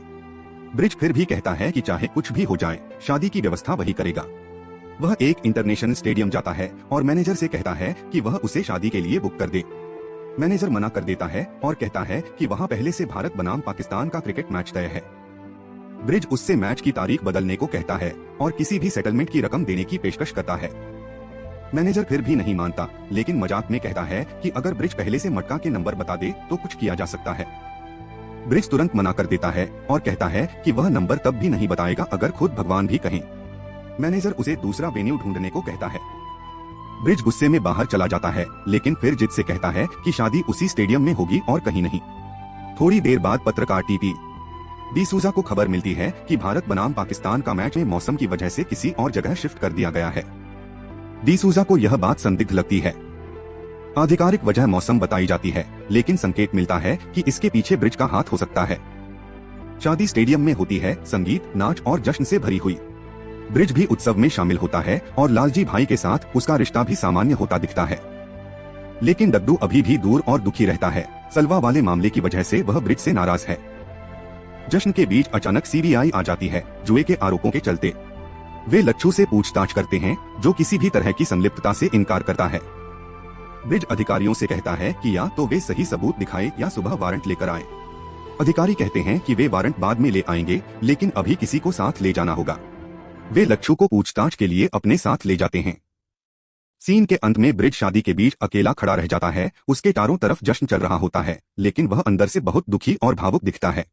ब्रिज फिर भी कहता है कि चाहे कुछ भी हो जाए, शादी की व्यवस्था वही करेगा। वह एक इंटरनेशनल स्टेडियम जाता है और मैनेजर से कहता है कि वह उसे शादी के लिए बुक कर दे। मैनेजर मना कर देता है और कहता है कि वहाँ पहले से भारत बनाम पाकिस्तान का क्रिकेट मैच तय है। ब्रिज उससे मैच की तारीख बदलने को कहता है और किसी भी सेटलमेंट की रकम देने की पेशकश करता है। मैनेजर फिर भी नहीं मानता, लेकिन मजाक में कहता है कि अगर ब्रिज पहले से मटका के नंबर बता दे तो कुछ किया जा सकता है। ब्रिज तुरंत मना कर देता है और कहता है कि वह नंबर तब भी नहीं बताएगा अगर खुद भगवान भी कहें। मैनेजर उसे दूसरा वेन्यू ढूंढने को कहता है। ब्रिज गुस्से में बाहर चला जाता है, लेकिन फिर जिद से कहता है कि शादी उसी स्टेडियम में होगी और कहीं नहीं। थोड़ी देर बाद पत्रकार टीपी डिसूजा को खबर मिलती है कि भारत बनाम पाकिस्तान का मैच में मौसम की वजह से किसी और जगह शिफ्ट कर दिया गया है। डिसूजा को यह बात संदिग्ध लगती है। आधिकारिक वजह मौसम बताई जाती है, लेकिन संकेत मिलता है कि इसके पीछे ब्रिज का हाथ हो सकता है। शादी स्टेडियम में होती है, संगीत, नाच और जश्न से भरी हुई। ब्रिज भी उत्सव में शामिल होता है और लालजी भाई के साथ उसका रिश्ता भी सामान्य होता दिखता है। लेकिन डग्गू अभी भी दूर और दुखी रहता है। सलवा वाले मामले की वजह से वह ब्रिज से नाराज है। जश्न के बीच अचानक सीबीआई आ जाती है, जुए के आरोपों के चलते। वे लच्छू से पूछताछ करते हैं, जो किसी भी तरह की संलिप्तता से इनकार करता है। ब्रिज अधिकारियों से कहता है कि या तो वे सही सबूत दिखाए या सुबह वारंट लेकर आए। अधिकारी कहते हैं कि वे वारंट बाद में ले आएंगे, लेकिन अभी किसी को साथ ले जाना होगा। वे लच्छू को पूछताछ के लिए अपने साथ ले जाते हैं। सीन के अंत में ब्रिज शादी के बीच अकेला खड़ा रह जाता है। उसके चारों तरफ जश्न चल रहा होता है, लेकिन वह अंदर से बहुत दुखी और भावुक दिखता है।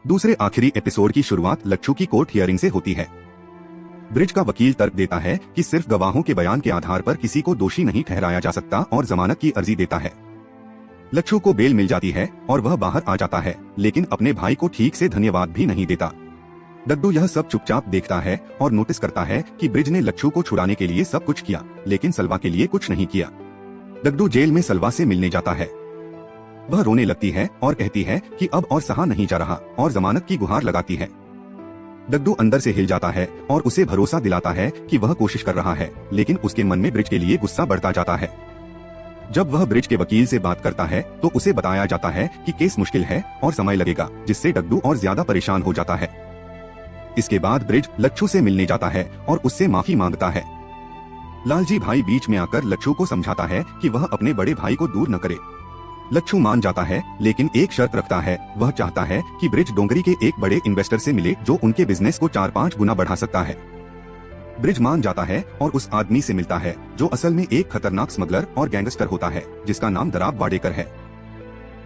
दूसरे आखिरी एपिसोड की शुरुआत लच्छू की कोर्ट हियरिंग से होती है। ब्रिज का वकील तर्क देता है कि सिर्फ गवाहों के बयान के आधार पर किसी को दोषी नहीं ठहराया जा सकता और जमानत की अर्जी देता है। लच्छू को बेल मिल जाती है और वह बाहर आ जाता है, लेकिन अपने भाई को ठीक से धन्यवाद भी नहीं देता। डग्गू यह सब चुपचाप देखता है और नोटिस करता है कि ब्रिज ने लच्छू को छुड़ाने के लिए सब कुछ किया, लेकिन सलवा के लिए कुछ नहीं किया। डग्गू जेल में सलवा से मिलने जाता है। वह रोने लगती है और कहती है कि अब और सहा नहीं जा रहा, और जमानत की गुहार लगाती है। डग्गू अंदर से हिल जाता है और उसे भरोसा दिलाता है कि वह कोशिश कर रहा है, लेकिन उसके मन में ब्रिज के लिए गुस्सा बढ़ता जाता है। जब वह ब्रिज के वकील से बात करता है तो उसे बताया जाता है कि केस मुश्किल है और समय लगेगा, जिससे डग्गू और ज्यादा परेशान हो जाता है। इसके बाद ब्रिज लच्छू से मिलने जाता है और उससे माफी मांगता है। लालजी भाई बीच में आकर लच्छू को समझाता है कि वह अपने बड़े भाई को दूर न करे। लच्छू मान जाता है, लेकिन एक शर्त रखता है। वह चाहता है कि ब्रिज डोंगरी के एक बड़े इन्वेस्टर से मिले जो उनके बिजनेस को 4-5 गुना बढ़ा सकता है। ब्रिज मान जाता है और उस आदमी से मिलता है जो असल में एक खतरनाक स्मगलर और गैंगस्टर होता है, जिसका नाम दराब वाडेकर है।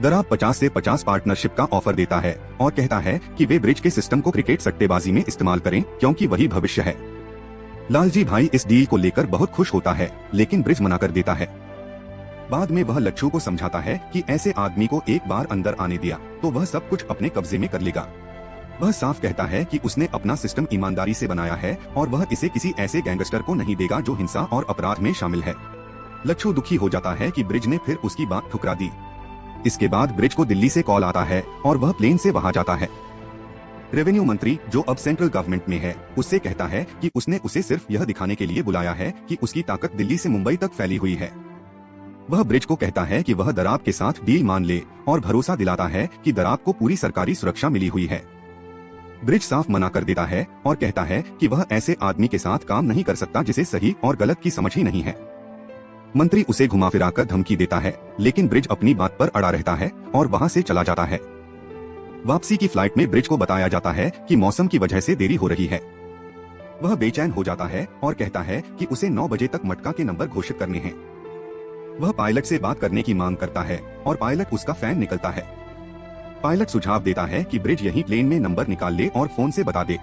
दराब 50 से 50 पार्टनरशिप का ऑफर देता है और कहता है कि वे ब्रिज के सिस्टम को क्रिकेट सट्टेबाजी में इस्तेमाल करें, क्योंकि वही भविष्य है। लालजी भाई इस डील को लेकर बहुत खुश होता है, लेकिन ब्रिज मना कर देता है। बाद में वह लच्छू को समझाता है कि ऐसे आदमी को एक बार अंदर आने दिया तो वह सब कुछ अपने कब्जे में कर लेगा। वह साफ कहता है कि उसने अपना सिस्टम ईमानदारी से बनाया है और वह इसे किसी ऐसे गैंगस्टर को नहीं देगा जो हिंसा और अपराध में शामिल है। लच्छू दुखी हो जाता है कि ब्रिज ने फिर उसकी बात ठुकरा दी। इसके बाद ब्रिज को दिल्ली से कॉल आता है और वह प्लेन से वहां जाता है। रेवेन्यू मंत्री, जो अब सेंट्रल गवर्नमेंट में है, उससे कहता है कि उसने उसे सिर्फ यह दिखाने के लिए बुलाया है कि उसकी ताकत दिल्ली से मुंबई तक फैली हुई है। वह ब्रिज को कहता है कि वह दराब के साथ डील मान ले और भरोसा दिलाता है कि दराब को पूरी सरकारी सुरक्षा मिली हुई है। ब्रिज साफ मना कर देता है और कहता है कि वह ऐसे आदमी के साथ काम नहीं कर सकता जिसे सही और गलत की समझ ही नहीं है। मंत्री उसे घुमा फिराकर धमकी देता है, लेकिन ब्रिज अपनी बात पर अड़ा रहता है और वहां से चला जाता है। वापसी की फ्लाइट में ब्रिज को बताया जाता है कि मौसम की वजह से देरी हो रही है। वह बेचैन हो जाता है और कहता है कि उसे 9 बजे तक मटका के नंबर घोषित करने हैं। वह पायलट से बात करने की मांग करता है और पायलट उसका फैन निकलता है। पायलट सुझाव देता है कि ब्रिज यही प्लेन में नंबर निकाल ले और फोन से बता दे।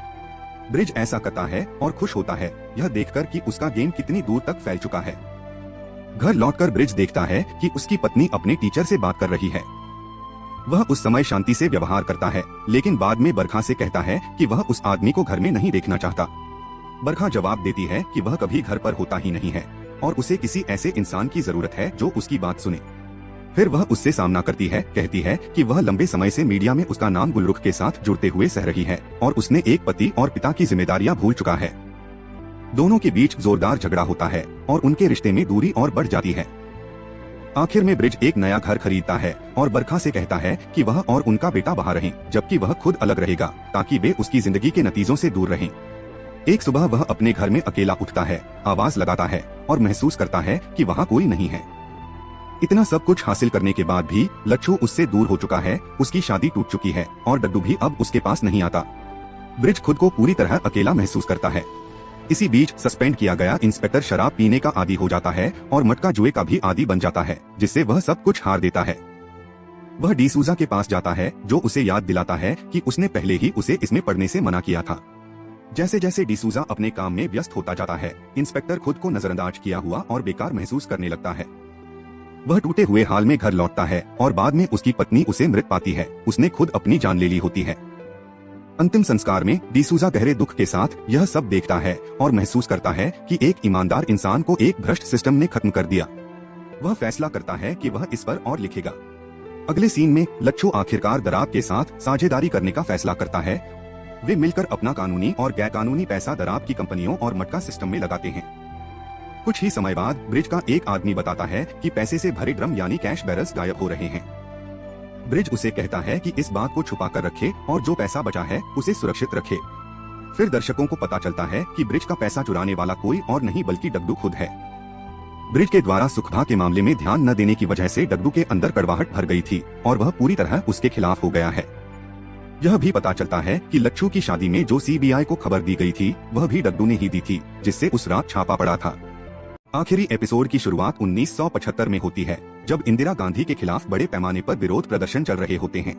ब्रिज ऐसा करता है और खुश होता है, यह देखकर कि उसका गेम कितनी दूर तक फैल चुका है। घर लौटकर ब्रिज देखता है कि उसकी पत्नी अपने टीचर से बात कर रही है। वह उस समय शांति से व्यवहार करता है, लेकिन बाद में बरखा से कहता है कि वह उस आदमी को घर में नहीं देखना चाहता। बरखा जवाब देती है कि वह कभी घर पर होता ही नहीं है और उसे किसी ऐसे इंसान की जरूरत है जो उसकी बात सुने। फिर वह उससे सामना करती है, कहती है कि वह लंबे समय से मीडिया में उसका नाम गुलरुख के साथ जुड़ते हुए सह रही है और उसने एक पति और पिता की जिम्मेदारियां भूल चुका है। दोनों के बीच जोरदार झगड़ा होता है और उनके रिश्ते में दूरी और बढ़ जाती है। आखिर में ब्रिज एक नया घर खरीदता है और बरखा से कहता है कि वह और उनका बेटा वहां रहें, जबकि वह खुद अलग रहेगा ताकि वे उसकी जिंदगी के नतीजों से दूर रहें। एक सुबह वह अपने घर में अकेला उठता है, आवाज लगाता है और महसूस करता है कि वहाँ कोई नहीं है। इतना सब कुछ हासिल करने के बाद भी लच्छू उससे दूर हो चुका है, उसकी शादी टूट चुकी है और डड्डू भी अब उसके पास नहीं आता। ब्रिज खुद को पूरी तरह अकेला महसूस करता है। इसी बीच सस्पेंड किया गया इंस्पेक्टर शराब पीने का आदी हो जाता है और मटका जुए का भी आदी बन जाता है, जिससे वह सब कुछ हार देता है। वह डिसूजा के पास जाता है, जो उसे याद दिलाता है कि उसने पहले ही उसे इसमें पढ़ने से मना किया था। जैसे जैसे डिसूजा अपने काम में व्यस्त होता जाता है, इंस्पेक्टर खुद को नजरअंदाज किया हुआ और बेकार महसूस करने लगता है। वह टूटे हुए हाल में घर लौटता है और बाद में उसकी पत्नी उसे मृत पाती है। उसने खुद अपनी जान ले ली होती है। अंतिम संस्कार में डिसूजा गहरे दुख के साथ यह सब देखता है और महसूस करता है कि एक ईमानदार इंसान को एक भ्रष्ट सिस्टम ने खत्म कर दिया। वह फैसला करता है कि वह इस पर और लिखेगा। अगले सीन में लच्छू आखिरकार दराब के साथ साझेदारी करने का फैसला करता है। वे मिलकर अपना कानूनी और गैर कानूनी पैसा दराब की कंपनियों और मटका सिस्टम में लगाते हैं। कुछ ही समय बाद ब्रिज का एक आदमी बताता है कि पैसे से भरे ड्रम यानी कैश बैरल्स गायब हो रहे हैं। ब्रिज उसे कहता है कि इस बात को छुपा कर रखे और जो पैसा बचा है उसे सुरक्षित रखे। फिर दर्शकों को पता चलता है कि ब्रिज का पैसा चुराने वाला कोई और नहीं बल्कि डग्डू खुद है। ब्रिज के द्वारा सुखभा के मामले में ध्यान न देने की वजह से डग्डू के अंदर कड़वाहट भर गई थी और वह पूरी तरह उसके खिलाफ हो गया है। यह भी पता चलता है कि लच्छू की शादी में जो सीबीआई को खबर दी गई थी वह भी डग्डू ने ही दी थी, जिससे उस रात छापा पड़ा था। आखिरी एपिसोड की शुरुआत 1975 में होती है, जब इंदिरा गांधी के खिलाफ बड़े पैमाने पर विरोध प्रदर्शन चल रहे होते हैं।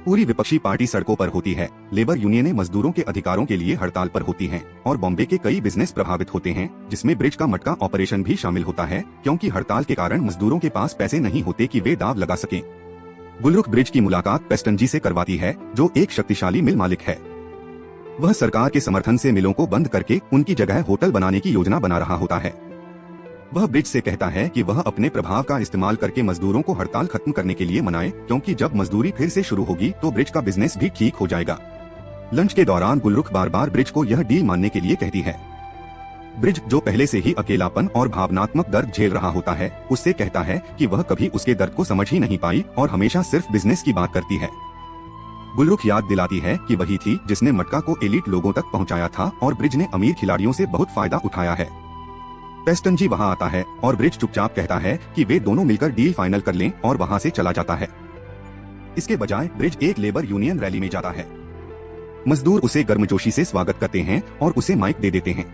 पूरी विपक्षी पार्टी सड़कों पर होती है, लेबर यूनियनें मजदूरों के अधिकारों के लिए हड़ताल पर होती हैं और बॉम्बे के कई बिजनेस प्रभावित होते हैं, जिसमें ब्रिज का मटका ऑपरेशन भी शामिल होता है, क्योंकि हड़ताल के कारण मजदूरों के पास पैसे नहीं होते कि वे दाव लगा सकें। गुलरुख ब्रिज की मुलाकात पेस्टन जी से करवाती है, जो एक शक्तिशाली मिल मालिक है। वह सरकार के समर्थन से मिलों को बंद करके उनकी जगह होटल बनाने की योजना बना रहा होता है। वह ब्रिज से कहता है कि वह अपने प्रभाव का इस्तेमाल करके मजदूरों को हड़ताल खत्म करने के लिए मनाए, क्योंकि जब मजदूरी फिर से शुरू होगी तो ब्रिज का बिजनेस भी ठीक हो जाएगा। लंच के दौरान गुलरुख बार बार ब्रिज को यह डील मानने के लिए कहती है। ब्रिज, जो पहले से ही अकेलापन और भावनात्मक दर्द झेल रहा होता है, उससे कहता है कि वह कभी उसके दर्द को समझ ही नहीं पाई और हमेशा सिर्फ बिजनेस की बात करती है। गुलरुख याद दिलाती है कि वही थी जिसने मटका को एलीट लोगों तक पहुंचाया था और ब्रिज ने अमीर खिलाड़ियों से बहुत फायदा उठाया है। पेस्टन जी वहां आता है और ब्रिज चुपचाप कहता है कि वे दोनों मिलकर डील फाइनल कर लें और वहां से चला जाता है। इसके बजाय ब्रिज एक लेबर यूनियन रैली में जाता है। मजदूर उसे गर्मजोशी से स्वागत करते हैं और उसे माइक दे देते हैं।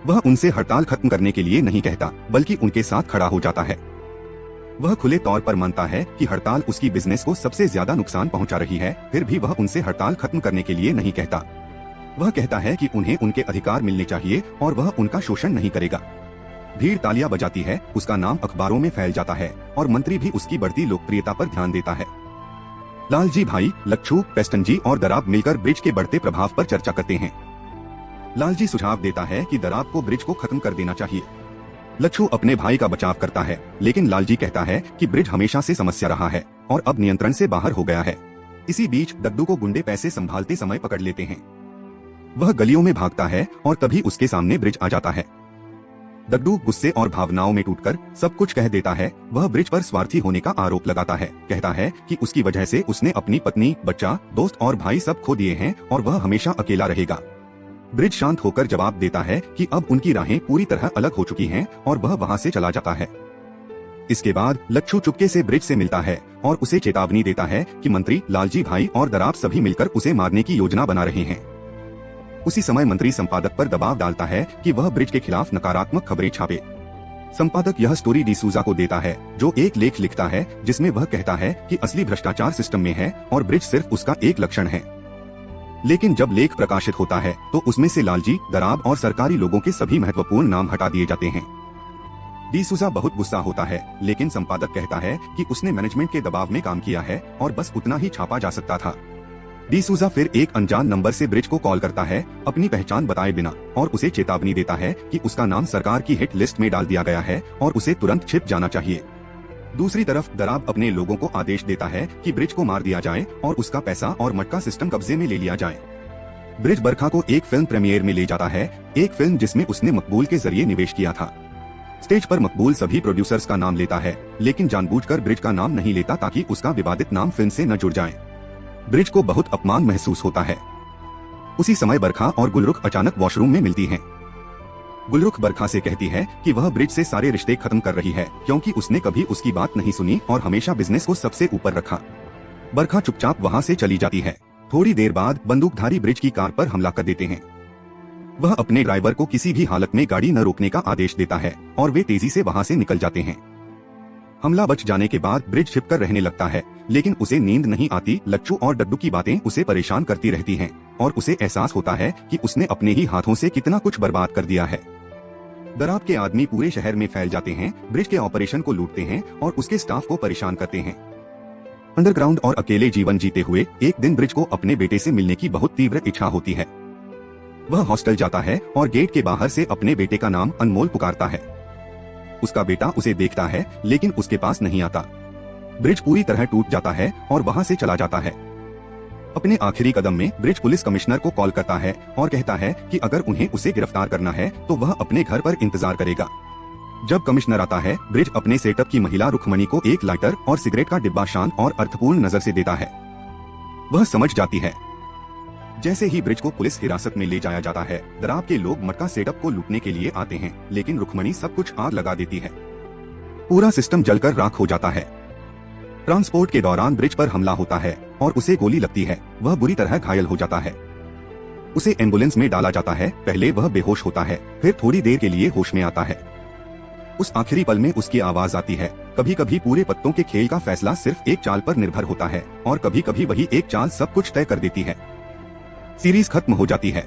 वह उनसे हड़ताल खत्म करने के लिए नहीं कहता, बल्कि उनके साथ खड़ा हो जाता है। वह खुले तौर पर मानता है कि हड़ताल उसकी बिजनेस को सबसे ज्यादा नुकसान पहुंचा रही है, फिर भी वह उनसे हड़ताल खत्म करने के लिए नहीं कहता। वह कहता है कि उन्हें उनके अधिकार मिलने चाहिए और वह उनका शोषण नहीं करेगा। भीड़ तालियां बजाती है, उसका नाम अखबारों में फैल जाता है और मंत्री भी उसकी बढ़ती लोकप्रियता पर ध्यान देता है। लालजी भाई, लच्छू, पेस्टन जी और दराब मिलकर ब्रिज के बढ़ते प्रभाव पर चर्चा करते हैं। लालजी सुझाव देता है कि दराब को ब्रिज को खत्म कर देना चाहिए। लच्छू अपने भाई का बचाव करता है, लेकिन लालजी कहता है कि ब्रिज हमेशा से समस्या रहा है और अब नियंत्रण से बाहर हो गया है। इसी बीच डग्डू को गुंडे पैसे संभालते समय पकड़ लेते हैं। वह गलियों में भागता है और तभी उसके सामने ब्रिज आ जाता है। डग्डू गुस्से और भावनाओं में टूटकर सब कुछ कह देता है। वह ब्रिज पर स्वार्थी होने का आरोप लगाता है, कहता है कि उसकी वजह से उसने अपनी पत्नी, बच्चा, दोस्त और भाई सब खो दिए हैं और वह हमेशा अकेला रहेगा। ब्रिज शांत होकर जवाब देता है कि अब उनकी राहें पूरी तरह अलग हो चुकी हैं और वह वहां से चला जाता है। इसके बाद लच्छू चुपके से ब्रिज से मिलता है और उसे चेतावनी देता है कि मंत्री, लालजी भाई और दराब सभी मिलकर उसे मारने की योजना बना रहे हैं। उसी समय मंत्री संपादक पर दबाव डालता है कि वह ब्रिज के खिलाफ नकारात्मक खबरें छापे। संपादक यह स्टोरी डिसूजा को देता है, जो एक लेख लिखता है जिसमें वह कहता है कि असली भ्रष्टाचार सिस्टम में है और ब्रिज सिर्फ उसका एक लक्षण है। लेकिन जब लेख प्रकाशित होता है तो उसमें से लालजी, दराब और सरकारी लोगों के सभी महत्वपूर्ण नाम हटा दिए जाते हैं। डिसूजा बहुत गुस्सा होता है, लेकिन संपादक कहता है कि उसने मैनेजमेंट के दबाव में काम किया है और बस उतना ही छापा जा सकता था। डिसूजा फिर एक अनजान नंबर से ब्रिज को कॉल करता है, अपनी पहचान बताए बिना, और उसे चेतावनी देता है कि उसका नाम सरकार की हिट लिस्ट में डाल दिया गया है और उसे तुरंत छिप जाना चाहिए। दूसरी तरफ दराब अपने लोगों को आदेश देता है कि ब्रिज को मार दिया जाए और उसका पैसा और मटका सिस्टम कब्जे में ले लिया जाए। ब्रिज बरखा को एक फिल्म प्रीमियर में ले जाता है, एक फिल्म जिसमें उसने मकबूल के जरिए निवेश किया था। स्टेज पर मकबूल सभी प्रोड्यूसर्स का नाम लेता है, लेकिन जानबूझकर ब्रिज का नाम नहीं लेता ताकि उसका विवादित नाम फिल्म से न जुड़ जाए। ब्रिज को बहुत अपमान महसूस होता है। उसी समय बरखा और गुलरुख अचानक वॉशरूम में मिलती हैं। गुलरुख बरखा से कहती है कि वह ब्रिज से सारे रिश्ते खत्म कर रही है, क्योंकि उसने कभी उसकी बात नहीं सुनी और हमेशा बिजनेस को सबसे ऊपर रखा। बरखा चुपचाप वहां से चली जाती है। थोड़ी देर बाद बंदूकधारी ब्रिज की कार पर हमला कर देते हैं। वह अपने ड्राइवर को किसी भी हालत में गाड़ी न रोकने का आदेश देता है और वे तेजी से वहां से निकल जाते हैं। हमला बच जाने के बाद ब्रिज छिपकर रहने लगता है, लेकिन उसे नींद नहीं आती। लच्छू और डग्डू की बातें उसे परेशान करती रहती हैं और उसे एहसास होता है कि उसने अपने ही हाथों से कितना कुछ बर्बाद कर दिया है। दराब के आदमी पूरे शहर में फैल जाते हैं, ब्रिज के ऑपरेशन को लूटते हैं और उसके स्टाफ को परेशान करते हैं। अंडरग्राउंड और अकेले जीवन जीते हुए एक दिन ब्रिज को अपने बेटे से मिलने की बहुत तीव्र इच्छा होती है। वह हॉस्टल जाता है और गेट के बाहर से अपने बेटे का नाम अनमोल पुकारता है। उसका बेटा उसे देखता है लेकिन उसके पास नहीं आता। ब्रिज पूरी तरह टूट जाता है और वहां से चला जाता है। अपने आखिरी कदम में ब्रिज पुलिस कमिश्नर को कॉल करता है और कहता है कि अगर उन्हें उसे गिरफ्तार करना है तो वह अपने घर पर इंतजार करेगा। जब कमिश्नर आता है, ब्रिज अपने सेटअप की महिला रुक्मणी को एक लाइटर और सिगरेट का डिब्बा शांत और अर्थपूर्ण नजर से देता है। वह समझ जाती है। जैसे ही ब्रिज को पुलिस हिरासत में ले जाया जाता है, दराब के लोग मटका सेटअप को लूटने के लिए आते हैं, लेकिन रुक्मणी सब कुछ आग लगा देती है। पूरा सिस्टम जलकर राख हो जाता है। ट्रांसपोर्ट के दौरान ब्रिज पर हमला होता है और उसे गोली लगती है। वह बुरी तरह घायल हो जाता है। उसे एम्बुलेंस में डाला जाता है। पहले वह बेहोश होता है, फिर थोड़ी देर के लिए होश में आता है। उस आखिरी पल में उसकी आवाज आती है, कभी कभी पूरे पत्तों के खेल का फैसला सिर्फ एक चाल पर निर्भर होता है और कभी कभी वही एक चाल सब कुछ तय कर देती है। सीरीज खत्म हो जाती है।